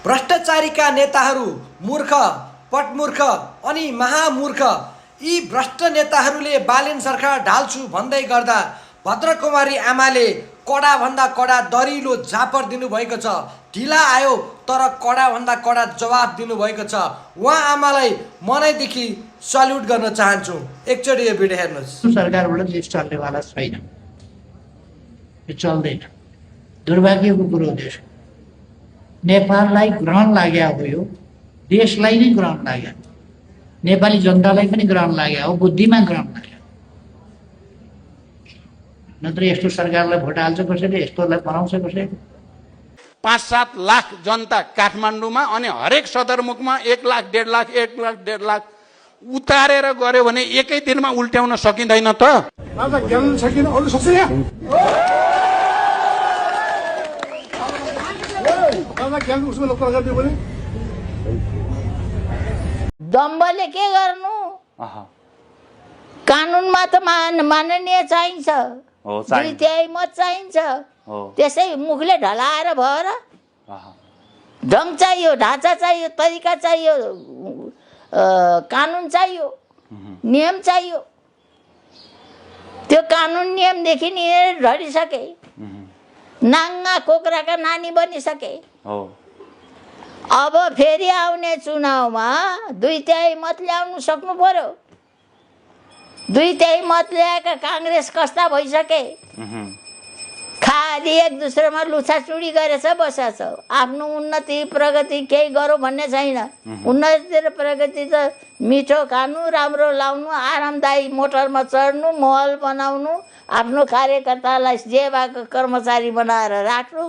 भ्रष्टाचारीका नेताहरू मूर्ख, पटमूर्ख अनि महामूर्ख। यी भ्रष्ट नेताहरूले बालेन सरकार ढाल्छु भन्दै गर्दा भद्रकुमारी आमाले कडाभन्दा कडा दरिलो झापर दिनुभएको छ। ढिला आयो तर कडाभन्दा कडा जवाफ दिनुभएको छ। उहाँ आमालाई मनैदेखि सल्युट गर्न चाहन्छु। एकचोटि यो भिडियो हेर्नुहोस्। सरकारबाट देश चल्नेवाला छैन, यो चल्दैन। दुर्भाग्यको कुरो देश नेपाललाई ग्रहण लाग्यो हो, यो देशलाई नै ग्रहण लाग्यो, नेपाली जनतालाई पनि ग्रहण लाग्यो हो, बुद्धिमा ग्रहण लाग्यो। नत्र यस्तो सरकारलाई भोट हाल्छ कसैले, यस्तोलाई बनाउँछ कसैले। 5-7 लाख जनता काठमाडौँमा अनि हरेक सदरमुखमा 1 लाख 1.5 लाख 1 लाख 1.5 लाख उतारेर गऱ्यो भने एकै दिनमा उल्ट्याउन सकिँदैन त। दम्बले के गर्नु, कानुनमा त माननीय चाहिन्छ, 2/3 मत चाहिन्छ। त्यसै मुखले ढलाएर भएर ढङ्ग चाहियो, ढाँचा चाहियो, तरिका चाहियो, कानुन चाहियो, नियम चाहियो। त्यो कानुन नियमदेखि नि ढलिसके, नाङ्गा कोक्राका नानी बनिसके। अब फेरि आउने चुनावमा 2/3 मत ल्याउनु सक्नु पर्यो। 2/3 मत ल्याएका काङ्ग्रेस कस्ता भइसके, खाली एक दुस्रामा लुछाचुडी गरेछ बसेछ। आफ्नो उन्नति प्रगति केही गरौँ भन्ने छैन। उन्नति र प्रगति त मिठो खानु, राम्रो लाउनु, आरामदायी मोटरमा चढ्नु, महल बनाउनु, आफ्नो कार्यकर्तालाई जे भएको कर्मचारी बनाएर राख्नु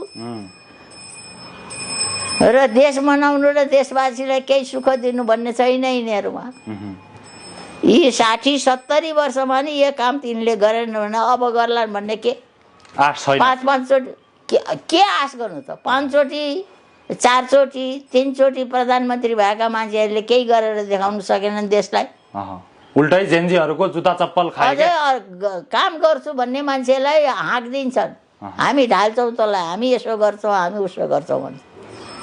र देश बनाउनु र देशवासीलाई केही सुख दिनु भन्ने छैन यिनीहरूमा। यी 60-70 वर्षमा नि यो काम तिनले गरेन भने अब गर्लान् भन्ने के 5-5 चोटि के आश गर्नु त। 5 चोटि 4 चोटि 3 चोटि प्रधानमन्त्री भएका मान्छेहरूले केही गरेर देखाउन सकेनन् देशलाई। उल्टै जेन्जीहरूको जुत्ता चप्पल खाए काम गर्छु भन्ने मान्छेलाई हाँक दिन्छन्। हामी ढाल्छौँ तँलाई, हामी यसो गर्छौँ, हामी उसो गर्छौँ भन्छ।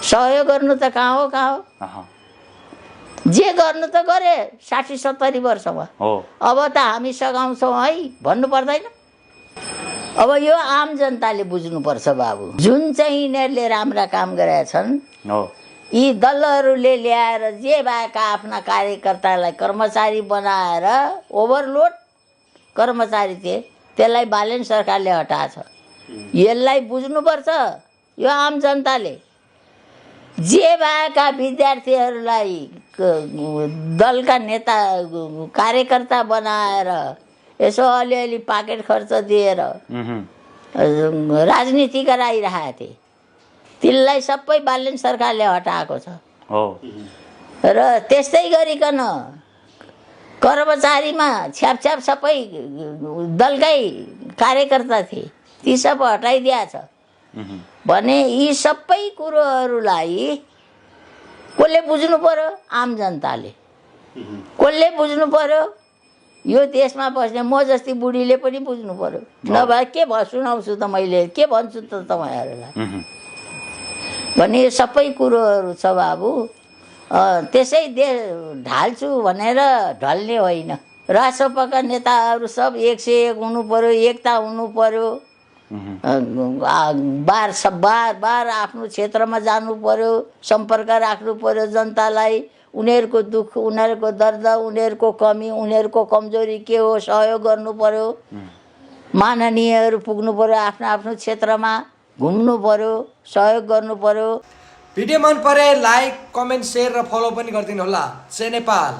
सहयोग गर्नु त कहाँ हो, कहाँ हो। जे गर्नु त गरे 60-70 वर्षमा। अब त हामी सघाउँछौँ है भन्नु पर्दैन। अब यो आम जनताले बुझ्नुपर्छ बाबु। जुन चाहिँ यिनीहरूले राम्रा काम गरेका छन्, यी दलहरूले ल्याएर जे भएका आफ्ना कार्यकर्तालाई कर्मचारी बनाएर ओभरलोड कर्मचारी थिए, त्यसलाई बालेन सरकारले हटाएछ। यसलाई बुझ्नुपर्छ यो आम जनताले। जे भएका विद्यार्थीहरूलाई दलका नेता कार्यकर्ता बनाएर यसो अलिअलि पाकेट खर्च दिएर राजनीति गराइरहेका थिए, तिनलाई सबै बालेन सरकारले हटाएको छ। र त्यस्तै गरिकन कर्मचारीमा छ्यापछ्याप सबै दलकै कार्यकर्ता थिए, ती सब हटाइदिएछ भने यी सबै कुरोहरूलाई कसले बुझ्नु पर्यो? आम जनताले। कसले बुझ्नु पर्यो? यो देशमा बस्ने म जस्ती बुढीले पनि बुझ्नु पर्यो। नभए के सुनाउँछु त मैले, के भन्छु त तपाईँहरूलाई भने यो सबै कुरोहरू छ बाबु। त्यसै ढाल्छु भनेर ढल्ने होइन। राजसभाका नेताहरू सब 101 हुनु पर्यो, एकता हुनु पर्यो। बार आफ्नो क्षेत्रमा जानु पर्यो, सम्पर्क राख्नु पर्यो जनतालाई। उनीहरूको दुःख, उनीहरूको दर्द, उनीहरूको कमी, उनीहरूको कमजोरी के हो सहयोग गर्नु पर्यो। माननीयहरू पुग्नु पर्यो, आफ्नो आफ्नो क्षेत्रमा घुम्नु पर्यो, सहयोग गर्नु पर्यो। भिडियो मन परे लाइक, कमेन्ट, सेयर र फलो पनि गरिदिनु होला। जय नेपाल।